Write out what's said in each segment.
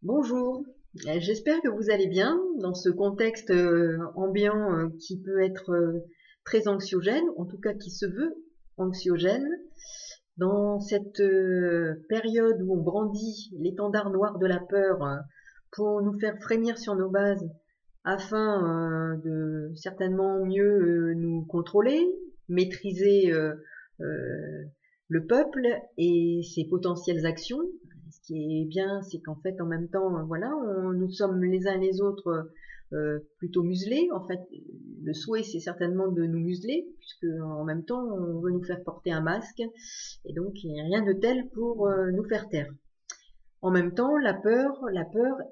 Bonjour, j'espère que vous allez bien dans ce contexte ambiant qui peut être très anxiogène, en tout cas qui se veut anxiogène, dans cette période où on brandit l'étendard noir de la peur pour nous faire frémir sur nos bases afin de certainement mieux nous contrôler, maîtriser le peuple et ses potentielles actions. Ce qui est bien, c'est qu'en fait, en même temps, voilà, nous sommes les uns les autres plutôt muselés. En fait, le souhait, c'est certainement de nous museler, puisque en même temps, on veut nous faire porter un masque, et donc il n'y a rien de tel pour nous faire taire. En même temps, la peur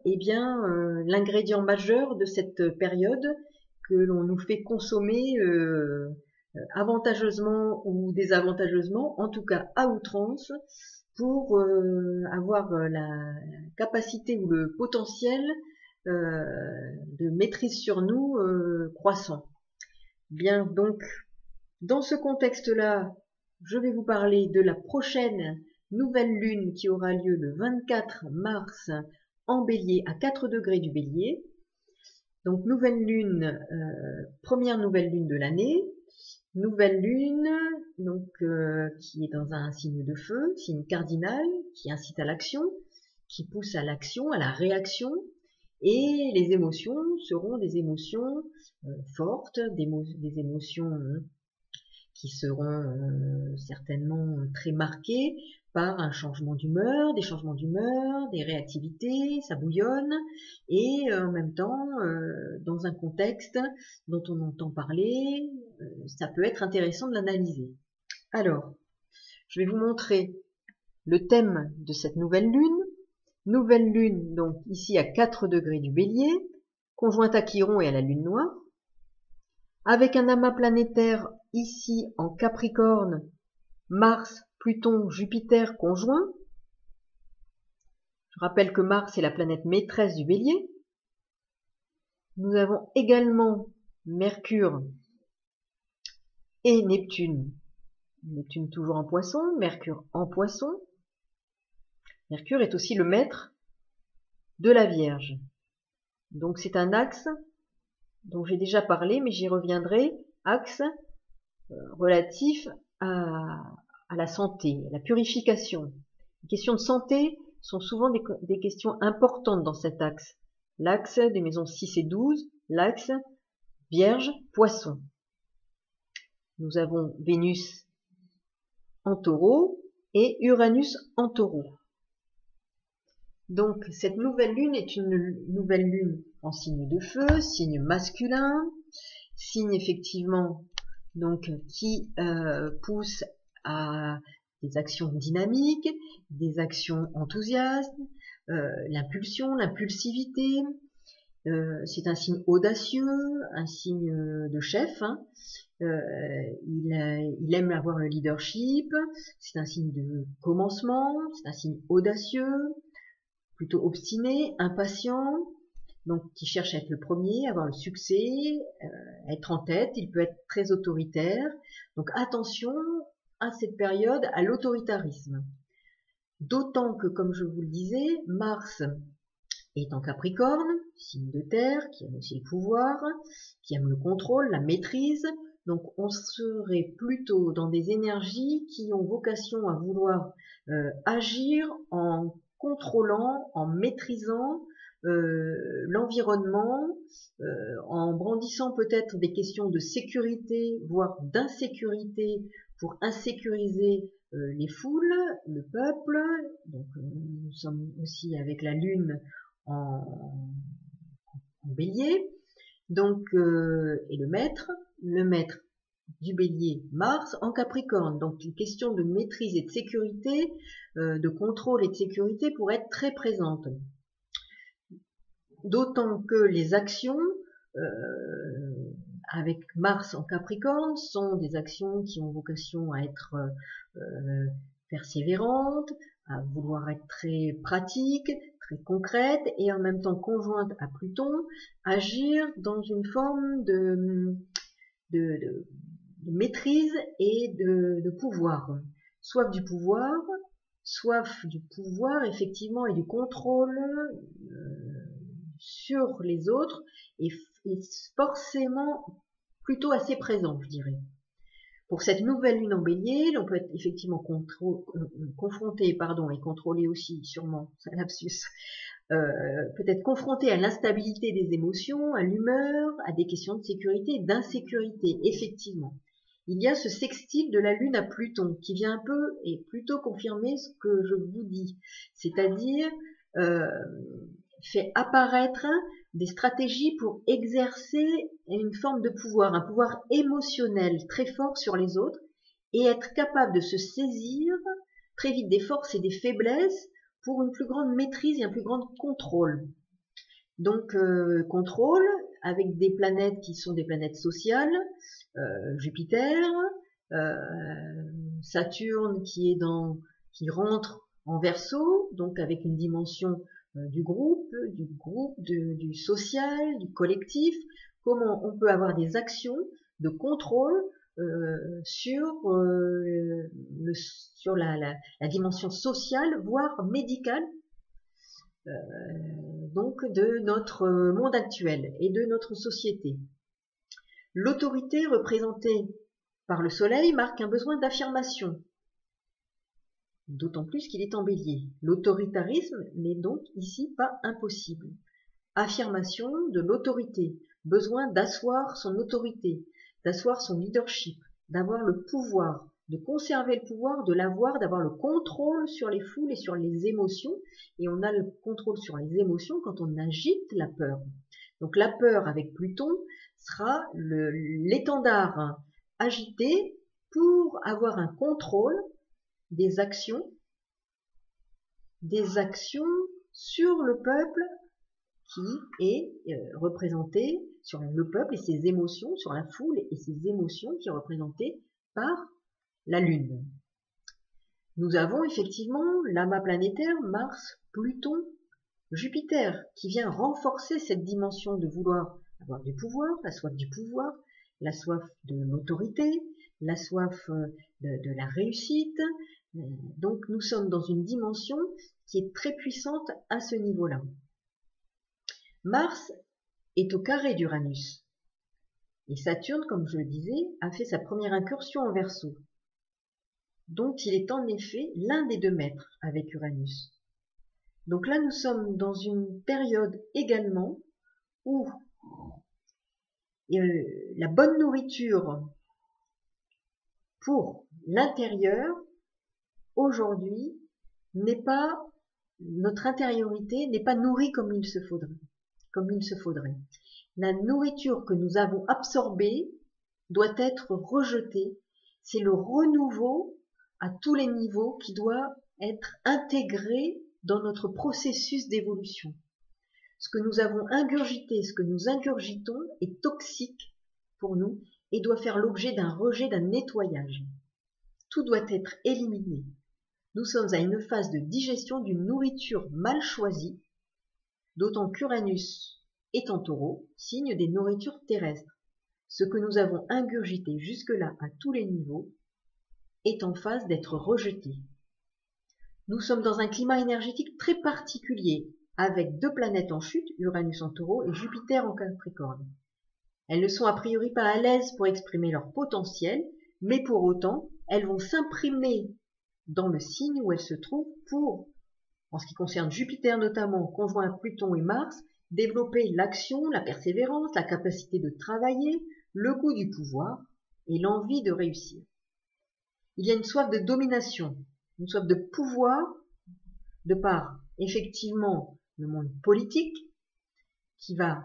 est bien l'ingrédient majeur de cette période que l'on nous fait consommer avantageusement ou désavantageusement, en tout cas à outrance, pour avoir la capacité ou le potentiel de maîtrise sur nous croissant. Bien, donc, dans ce contexte-là, je vais vous parler de la prochaine nouvelle lune qui aura lieu le 24 mars en Bélier, à 4 degrés du Bélier. Donc, nouvelle lune, première nouvelle lune de l'année. Nouvelle lune, donc qui est dans un signe de feu, signe cardinal, qui incite à l'action, qui pousse à l'action, à la réaction, et les émotions seront des émotions fortes, des émotions qui seront certainement très marquées par un changement d'humeur, des changements d'humeur, des réactivités, ça bouillonne, et en même temps, dans un contexte dont on entend parler, ça peut être intéressant de l'analyser. Alors, je vais vous montrer le thème de cette nouvelle lune. Nouvelle lune, donc ici à 4 degrés du Bélier, conjointe à Chiron et à la lune noire, avec un amas planétaire ici en Capricorne, Mars, Pluton, Jupiter conjoint. Je rappelle que Mars est la planète maîtresse du Bélier. Nous avons également Mercure et Neptune. Neptune toujours en Poisson, Mercure en Poisson. Mercure est aussi le maître de la Vierge. Donc c'est un axe dont j'ai déjà parlé, mais j'y reviendrai, axe relatif à la santé, à la purification. Les questions de santé sont souvent des questions importantes dans cet axe. L'axe des maisons 6 et 12, l'axe Vierge, Poisson. Nous avons Vénus en Taureau et Uranus en Taureau. Donc cette nouvelle lune est une nouvelle lune en signe de feu, signe masculin, signe effectivement donc qui pousse à des actions dynamiques, des actions enthousiastes, l'impulsion, l'impulsivité. C'est un signe audacieux, un signe de chef. Hein. Il aime avoir le leadership. C'est un signe de commencement. C'est un signe audacieux, plutôt obstiné, impatient. Donc qui cherche à être le premier, à avoir le succès, être en tête. Il peut être très autoritaire. Donc attention à cette période à l'autoritarisme. D'autant que, comme je vous le disais, Mars est en Capricorne, signe de terre, qui aime aussi le pouvoir, qui aime le contrôle, la maîtrise. Donc on serait plutôt dans des énergies qui ont vocation à vouloir agir en contrôlant, en maîtrisant l'environnement, en brandissant peut-être des questions de sécurité, voire d'insécurité, pour insécuriser les foules, le peuple. Donc nous sommes aussi avec la Lune en Bélier. Donc et le maître du Bélier, Mars en Capricorne. Donc une question de maîtrise et de sécurité, de contrôle et de sécurité pourrait être très présente. D'autant que les actions avec Mars en Capricorne sont des actions qui ont vocation à être persévérantes, à vouloir être très pratiques, très concrètes, et en même temps conjointes à Pluton, agir dans une forme de maîtrise et de pouvoir. Soif du pouvoir effectivement et du contrôle, sur les autres est forcément plutôt assez présent, je dirais. Pour cette nouvelle lune en bélier, on peut être effectivement confronté et contrôlé aussi, sûrement, c'est un lapsus, peut-être confronté à l'instabilité des émotions, à l'humeur, à des questions de sécurité et d'insécurité, effectivement. Il y a ce sextile de la Lune à Pluton qui vient un peu et plutôt confirmer ce que je vous dis, c'est-à-dire fait apparaître des stratégies pour exercer une forme de pouvoir, un pouvoir émotionnel très fort sur les autres et être capable de se saisir très vite des forces et des faiblesses pour une plus grande maîtrise et un plus grand contrôle. Donc contrôle avec des planètes qui sont des planètes sociales, Jupiter, Saturne qui rentre en Verseau, donc avec une dimension du groupe, du social, du collectif, comment on peut avoir des actions de contrôle sur la dimension sociale, voire médicale, donc de notre monde actuel et de notre société. L'autorité représentée par le soleil marque un besoin d'affirmation, d'autant plus qu'il est en bélier. L'autoritarisme n'est donc ici pas impossible. Affirmation de l'autorité, besoin d'asseoir son autorité, d'asseoir son leadership, d'avoir le pouvoir, de conserver le pouvoir, de l'avoir, d'avoir le contrôle sur les foules et sur les émotions. Et on a le contrôle sur les émotions quand on agite la peur. Donc la peur avec Pluton sera l'étendard agité pour avoir un contrôle des actions sur le peuple qui est représenté, sur le peuple et ses émotions, sur la foule et ses émotions qui est représentée par la Lune. Nous avons effectivement l'amas planétaire Mars, Pluton, Jupiter qui vient renforcer cette dimension de vouloir avoir du pouvoir, la soif du pouvoir, la soif de l'autorité, la soif de la réussite. Donc nous sommes dans une dimension qui est très puissante à ce niveau-là. Mars est au carré d'Uranus. Et Saturne, comme je le disais, a fait sa première incursion en Verseau, dont il est en effet l'un des 2 maîtres avec Uranus. Donc là, nous sommes dans une période également où la bonne nourriture pour l'intérieur, aujourd'hui, notre intériorité n'est pas nourrie comme il se faudrait. La nourriture que nous avons absorbée doit être rejetée. C'est le renouveau à tous les niveaux qui doit être intégré dans notre processus d'évolution. Ce que nous avons ingurgité, ce que nous ingurgitons est toxique pour nous et doit faire l'objet d'un rejet, d'un nettoyage. Tout doit être éliminé. Nous sommes à une phase de digestion d'une nourriture mal choisie, d'autant qu'Uranus est en Taureau, signe des nourritures terrestres. Ce que nous avons ingurgité jusque-là à tous les niveaux est en phase d'être rejeté. Nous sommes dans un climat énergétique très particulier, avec 2 planètes en chute, Uranus en Taureau et Jupiter en Capricorne. Elles ne sont a priori pas à l'aise pour exprimer leur potentiel, mais pour autant, elles vont s'imprimer dans le signe où elles se trouvent pour, en ce qui concerne Jupiter notamment, conjoint à Pluton et Mars, développer l'action, la persévérance, la capacité de travailler, le goût du pouvoir et l'envie de réussir. Il y a une soif de domination, une soif de pouvoir, de par effectivement le monde politique, qui va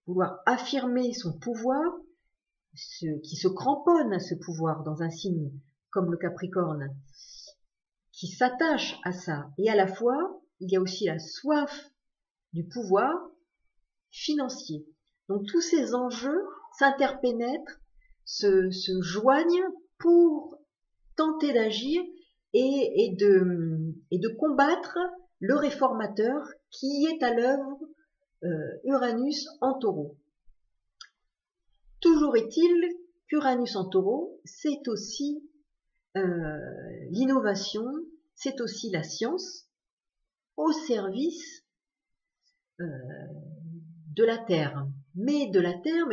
vouloir affirmer son pouvoir, qui se cramponne à ce pouvoir dans un signe comme le Capricorne, qui s'attache à ça. Et à la fois, il y a aussi la soif du pouvoir financier. Donc tous ces enjeux s'interpénètrent, se joignent pour tenter d'agir et de combattre le réformateur qui est à l'œuvre, Uranus en Taureau. Toujours est-il qu'Uranus en Taureau, c'est aussi l'innovation, c'est aussi la science au service de la terre, mais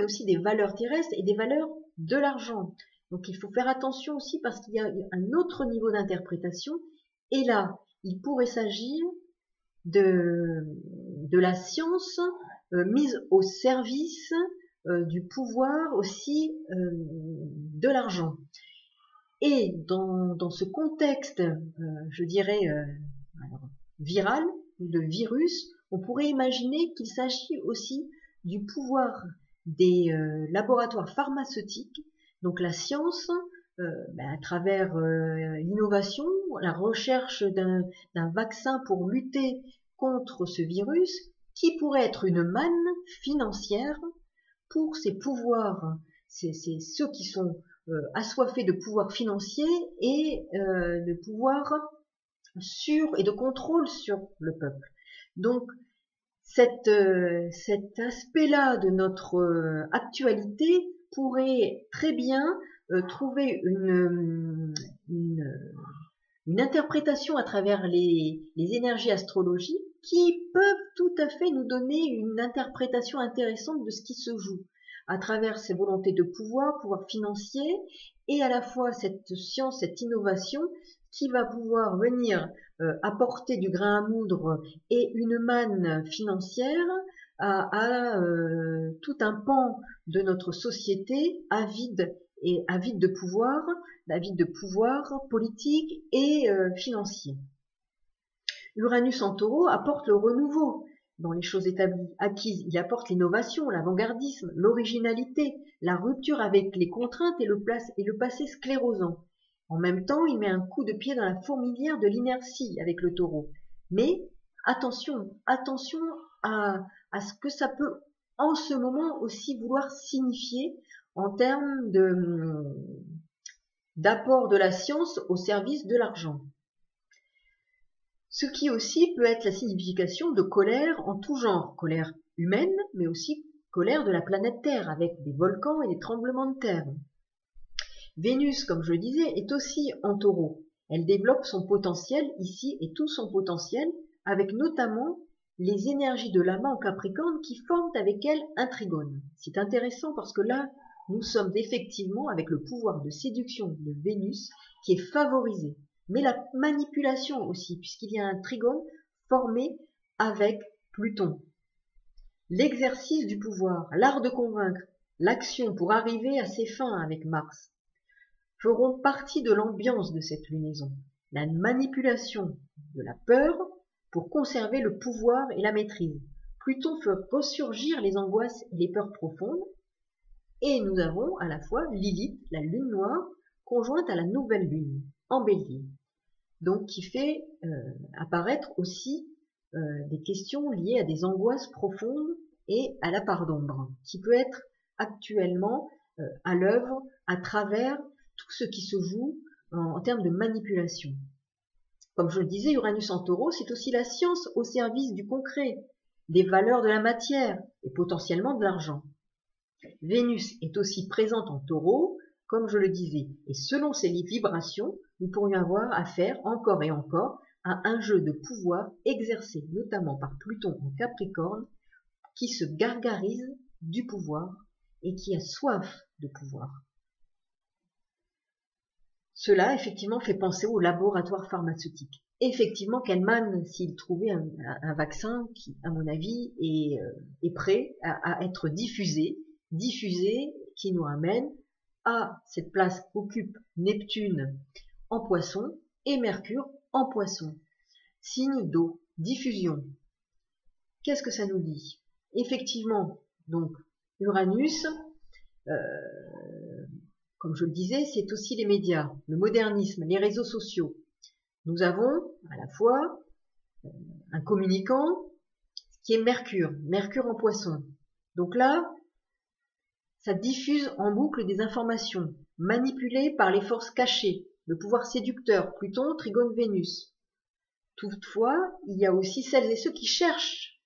aussi des valeurs terrestres et des valeurs de l'argent. Donc il faut faire attention aussi parce qu'il y a un autre niveau d'interprétation, et là, il pourrait s'agir de la science mise au service du pouvoir aussi de l'argent. Et dans ce contexte, je dirais, viral, de virus, on pourrait imaginer qu'il s'agit aussi du pouvoir des laboratoires pharmaceutiques, donc la science, à travers l'innovation, la recherche d'un vaccin pour lutter contre ce virus, qui pourrait être une manne financière pour ces pouvoirs, c'est ceux qui sont assoiffés de pouvoir financier et de pouvoir et de contrôle sur le peuple. Donc cet aspect-là de notre actualité pourrait très bien trouver une interprétation à travers les énergies astrologiques qui peuvent tout à fait nous donner une interprétation intéressante de ce qui se joue à travers ces volontés de pouvoir financier, et à la fois cette science, cette innovation qui va pouvoir venir apporter du grain à moudre et une manne financière à tout un pan de notre société avide de pouvoir politique et financier. Uranus en Taureau apporte le renouveau dans les choses établies, acquises. Il apporte l'innovation, l'avant-gardisme, l'originalité, la rupture avec les contraintes et le passé sclérosant. En même temps, il met un coup de pied dans la fourmilière de l'inertie avec le Taureau. Mais attention à ce que ça peut en ce moment aussi vouloir signifier en termes d'apport de la science au service de l'argent. Ce qui aussi peut être la signification de colère en tout genre, colère humaine, mais aussi colère de la planète Terre, avec des volcans et des tremblements de terre. Vénus, comme je le disais, est aussi en Taureau. Elle développe son potentiel ici et tout son potentiel, avec notamment les énergies de l'Ama en Capricorne qui forment avec elle un trigone. C'est intéressant parce que là, nous sommes effectivement avec le pouvoir de séduction de Vénus qui est favorisé. Mais la manipulation aussi, puisqu'il y a un trigone formé avec Pluton. L'exercice du pouvoir, l'art de convaincre, l'action pour arriver à ses fins avec Mars, feront partie de l'ambiance de cette lunaison. La manipulation de la peur pour conserver le pouvoir et la maîtrise. Pluton fait ressurgir les angoisses et les peurs profondes. Et nous avons à la fois Lilith, la lune noire, conjointe à la nouvelle lune, en bélier. Donc qui fait apparaître aussi des questions liées à des angoisses profondes et à la part d'ombre, qui peut être actuellement à l'œuvre à travers tout ce qui se joue en termes de manipulation. Comme je le disais, Uranus en Taureau, c'est aussi la science au service du concret, des valeurs de la matière et potentiellement de l'argent. Vénus est aussi présente en Taureau, comme je le disais, et selon ses vibrations, nous pourrions avoir affaire encore et encore à un jeu de pouvoir exercé notamment par Pluton en Capricorne, qui se gargarise du pouvoir et qui a soif de pouvoir. Cela, effectivement, fait penser au laboratoire pharmaceutique. Effectivement, Kahneman, s'il trouvait un vaccin qui, à mon avis, est prêt à être diffusé, qui nous ramène à cette place qu'occupe Neptune en Poisson et Mercure en Poisson. Signe d'eau, diffusion. Qu'est-ce que ça nous dit? Effectivement, donc, Uranus, comme je le disais, c'est aussi les médias, le modernisme, les réseaux sociaux. Nous avons à la fois un communicant qui est Mercure en Poisson. Donc là, ça diffuse en boucle des informations manipulées par les forces cachées, le pouvoir séducteur, Pluton, Trigone, Vénus. Toutefois, il y a aussi celles et ceux qui cherchent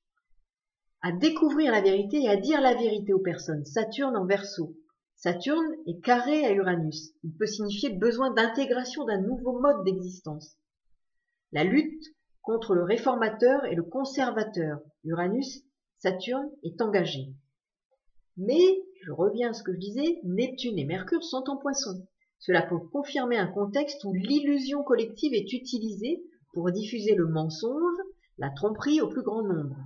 à découvrir la vérité et à dire la vérité aux personnes. Saturne en Verseau. Saturne est carré à Uranus. Il peut signifier besoin d'intégration d'un nouveau mode d'existence. La lutte contre le réformateur et le conservateur. Uranus Saturne est engagé. Mais, je reviens à ce que je disais, Neptune et Mercure sont en Poisson. Cela peut confirmer un contexte où l'illusion collective est utilisée pour diffuser le mensonge, la tromperie au plus grand nombre.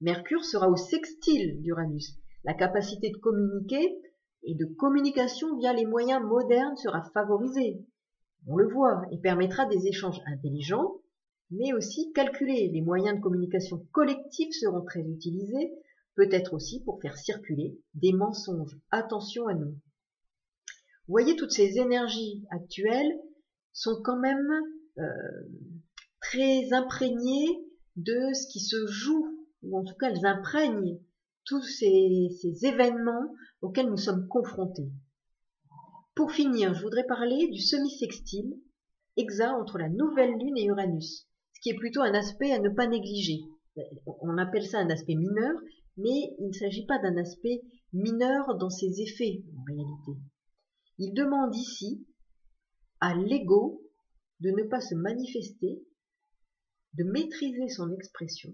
Mercure sera au sextile d'Uranus. La capacité de communiquer et de communication via les moyens modernes sera favorisée. On le voit, et permettra des échanges intelligents, mais aussi calculés. Les moyens de communication collectifs seront très utilisés, peut-être aussi pour faire circuler des mensonges. Attention à nous. Vous voyez, toutes ces énergies actuelles sont quand même très imprégnées de ce qui se joue, ou en tout cas elles imprègnent tous ces événements auxquels nous sommes confrontés. Pour finir, je voudrais parler du semi-sextile exact entre la nouvelle lune et Uranus, ce qui est plutôt un aspect à ne pas négliger. On appelle ça un aspect mineur, mais il ne s'agit pas d'un aspect mineur dans ses effets en réalité. Il demande ici à l'ego de ne pas se manifester, de maîtriser son expression,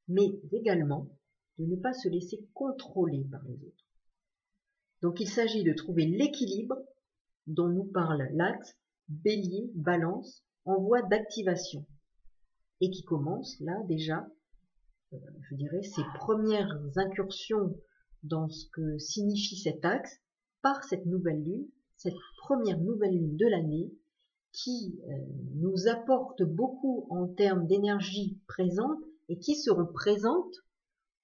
mais également de ne pas se laisser contrôler par les autres. Donc il s'agit de trouver l'équilibre dont nous parle l'axe Bélier, Balance, en voie d'activation, et qui commence là déjà, je dirais, ses premières incursions dans ce que signifie cet axe par cette nouvelle lune, cette première nouvelle lune de l'année, qui nous apporte beaucoup en termes d'énergie présente et qui seront présentes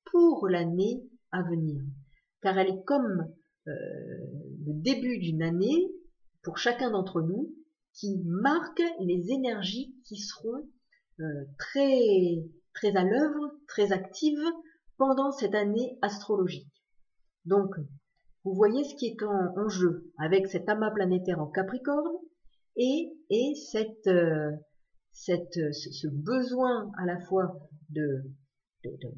pour l'année à venir. Car elle est comme le début d'une année pour chacun d'entre nous qui marque les énergies qui seront très, très à l'œuvre, très actives pendant cette année astrologique. Donc, vous voyez ce qui est en jeu avec cet amas planétaire en Capricorne et ce besoin à la fois de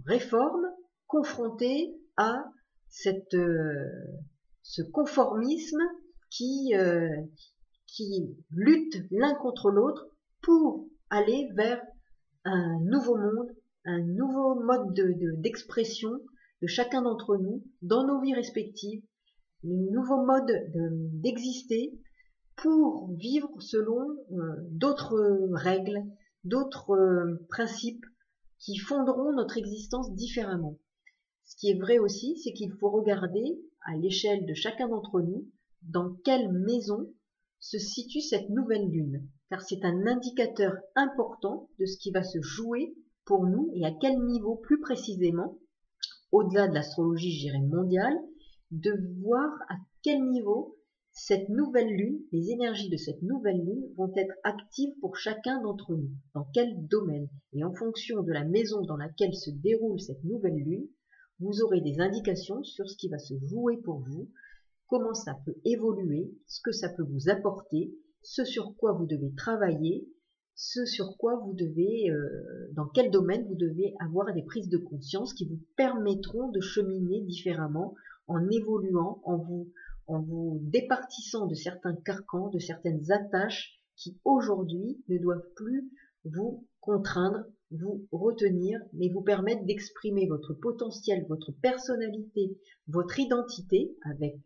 réforme confronté à ce conformisme qui lutte l'un contre l'autre pour aller vers un nouveau monde, un nouveau mode d'expression de chacun d'entre nous dans nos vies respectives, un nouveau mode d'exister pour vivre selon d'autres règles, d'autres principes qui fonderont notre existence différemment. Ce qui est vrai aussi, c'est qu'il faut regarder à l'échelle de chacun d'entre nous dans quelle maison se situe cette nouvelle lune, car c'est un indicateur important de ce qui va se jouer pour nous et à quel niveau plus précisément, au-delà de l'astrologie, je dirais mondiale, de voir à quel niveau cette nouvelle lune, les énergies de cette nouvelle lune vont être actives pour chacun d'entre nous, dans quel domaine. Et en fonction de la maison dans laquelle se déroule cette nouvelle lune, vous aurez des indications sur ce qui va se jouer pour vous, comment ça peut évoluer, ce que ça peut vous apporter, ce sur quoi vous devez travailler, ce sur quoi vous devez, dans quel domaine vous devez avoir des prises de conscience qui vous permettront de cheminer différemment en évoluant, en vous départissant de certains carcans, de certaines attaches qui aujourd'hui ne doivent plus vous contraindre, vous retenir, mais vous permettre d'exprimer votre potentiel, votre personnalité, votre identité avec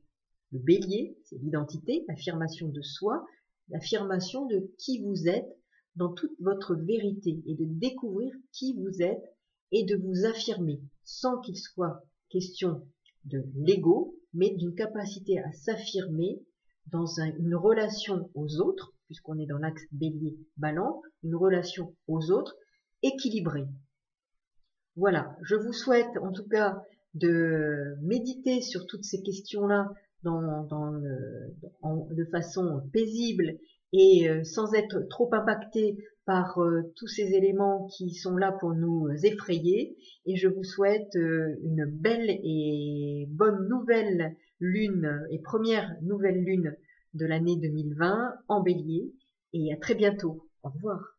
le bélier, c'est l'identité, l'affirmation de soi, l'affirmation de qui vous êtes dans toute votre vérité et de découvrir qui vous êtes et de vous affirmer sans qu'il soit question de l'ego, mais d'une capacité à s'affirmer dans une relation aux autres, puisqu'on est dans l'axe bélier-balance, une relation aux autres équilibrée. Voilà, je vous souhaite en tout cas de méditer sur toutes ces questions-là de façon paisible et sans être trop impacté par tous ces éléments qui sont là pour nous effrayer. Et je vous souhaite une belle et bonne nouvelle lune et première nouvelle lune de l'année 2020 en Bélier. Et à très bientôt. Au revoir.